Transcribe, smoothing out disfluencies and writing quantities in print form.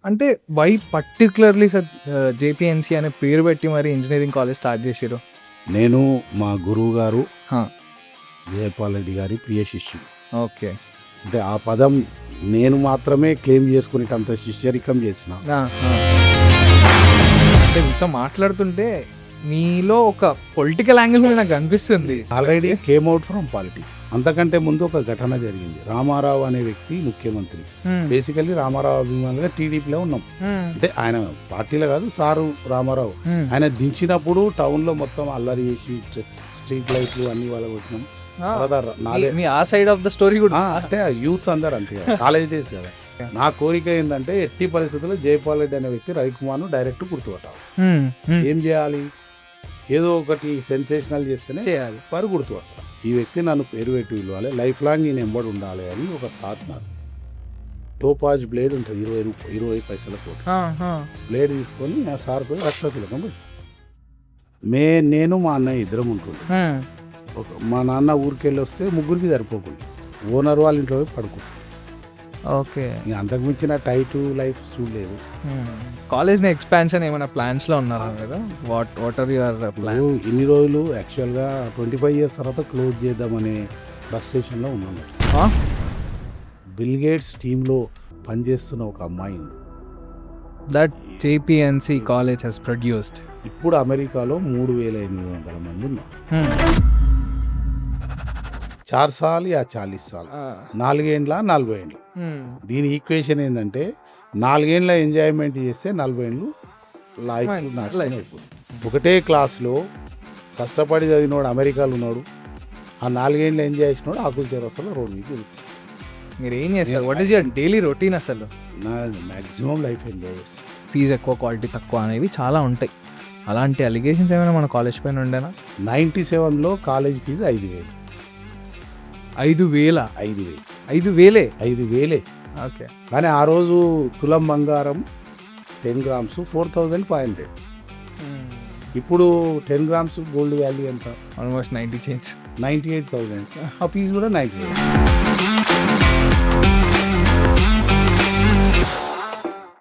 అంటే why particularly sir JPNC అనే పేరు పెట్టి మరి ఇంజనీరింగ్ కాలేజ్ స్టార్ట్ చేసారు? నేను మా గురువు గారు హా, జయపాల్ రెడ్డి గారి ప్రియ శిష్యుడు. ఓకే. అంటే ఆ పదం నేను మాత్రమే క్లెయిమ్ చేసుకునేటంత శిష్యరికం చేసిన. ఆ, ఆ. అంటే మీతో మాట్లాడుతుంటే మీలో ఒక పొలిటికల్ యాంగిల్ కూడా నాకు అనిపిస్తుంది. Already came out from politics. అంతకంటే ముందు ఒక ఘటన జరిగింది. రామారావు అనే వ్యక్తి ముఖ్యమంత్రి. బేసికల్లీ రామారావు అభిమానులుగా టీడీపీలో ఉన్నాం. అంటే ఆయన పార్టీలో కాదు, సారు రామారావు. ఆయన దించినప్పుడు టౌన్లో మొత్తం అల్లరి చేసి స్ట్రీట్ లైట్లు అన్ని వాళ్ళ కొట్టినాం. మీ ఆ సైడ్ ఆఫ్ ద స్టోరీ కూడా అంటే యూత్ అందరు అంతే కదా, కాలేజ్ డేస్ కదా. నా కోరిక ఏంటంటే ఎట్టి పరిస్థితుల్లో జయపాల్ రెడ్డి అనే వ్యక్తి రవికుమార్ను డైరెక్ట్ గుర్తుపట్టాలి. ఏం చేయాలి? ఏదో ఒకటి సెన్సేషనల్ చేస్తేనే చేయాలి, పరు గుర్తుపట్టాలి. ఈ వ్యక్తి నన్ను పేరు పెట్టి పిలవాలి, లైఫ్ లాంగ్ ఈయన ఎంబడి ఉండాలి అని ఒక థాట్ నాకు. టోపాజ్ బ్లేడ్ ఉంటుంది, 20 పైసల కోటి బ్లేడ్ తీసుకొని ఆ సార్ పోయి రక్త తిలకం పెట్టి నేను మా అన్నయ్య ఇద్దరం ఉంటుంది. మా నాన్న ఊరికి వెళ్ళి వస్తే ముగ్గురికి సరిపోకుండా ఓనర్ వాళ్ళ ఇంట్లో పోయి పడుకుంటాం. ఓకే. ఇంకా అంతకు మించిన టైట్ లైఫ్ చూడలేదు. కాలేజ్ ఎక్స్పాన్షన్ ఏమైనా ప్లాన్స్ లో ఉన్నారా కదా? What are your plan? ఇన్ని రోజులు యాక్చువల్గా 25 years తర్వాత క్లోజ్ చేద్దామనే ఫ్రస్ట్రేషన్లో ఉన్నాను. బిల్ గేట్స్ టీంలో పనిచేస్తున్న ఒక అమ్మాయి ఉంది. That JPNC college has produced. ఇప్పుడు అమెరికాలో 3,800 మంది ఉన్నారు. 4 साल या 40 साल, 4 ఏండ్ల 40 ఏండ్లు. దీని ఈక్వేషన్ ఏంటంటే 4 ఏండ్ల ఎంజాయ్మెంట్ చేస్తే 40 ఏండ్లు లైఫ్ నాశనం అయిపోతుంది. ఒకటే క్లాస్లో కష్టపడి చదివినోడు అమెరికాలో ఉన్నాడు, ఆ 4 ఏండ్లు ఎంజాయ్ చేసినోడు ఆకుల చేరసలో రోడ్ మీద తిరుగుతుంది. మీరు ఏం చేస్తారు? What is your daily routine? అసలు నా మ్యాక్సిమం లైఫ్ ఎంజాయ్ చేస్తాను. ఫీజు ఎక్కువ, క్వాలిటీ తక్కువ అనేవి చాలా ఉంటాయి. అలాంటి అలిగేషన్స్ ఏమైనా మన కాలేజ్ పైన ఉండేనా? 97లో కాలేజ్ ఫీజు 5,000. 5,000? 5,000. 5,000? 5,000. ఓకే. కానీ ఆ రోజు తులం బంగారం 10 grams 4,500. ఇప్పుడు 10 grams గోల్డ్ వాల్యూ ఎంత? Almost 90 change. 98,000. ఆ ఫీజు కూడా 98.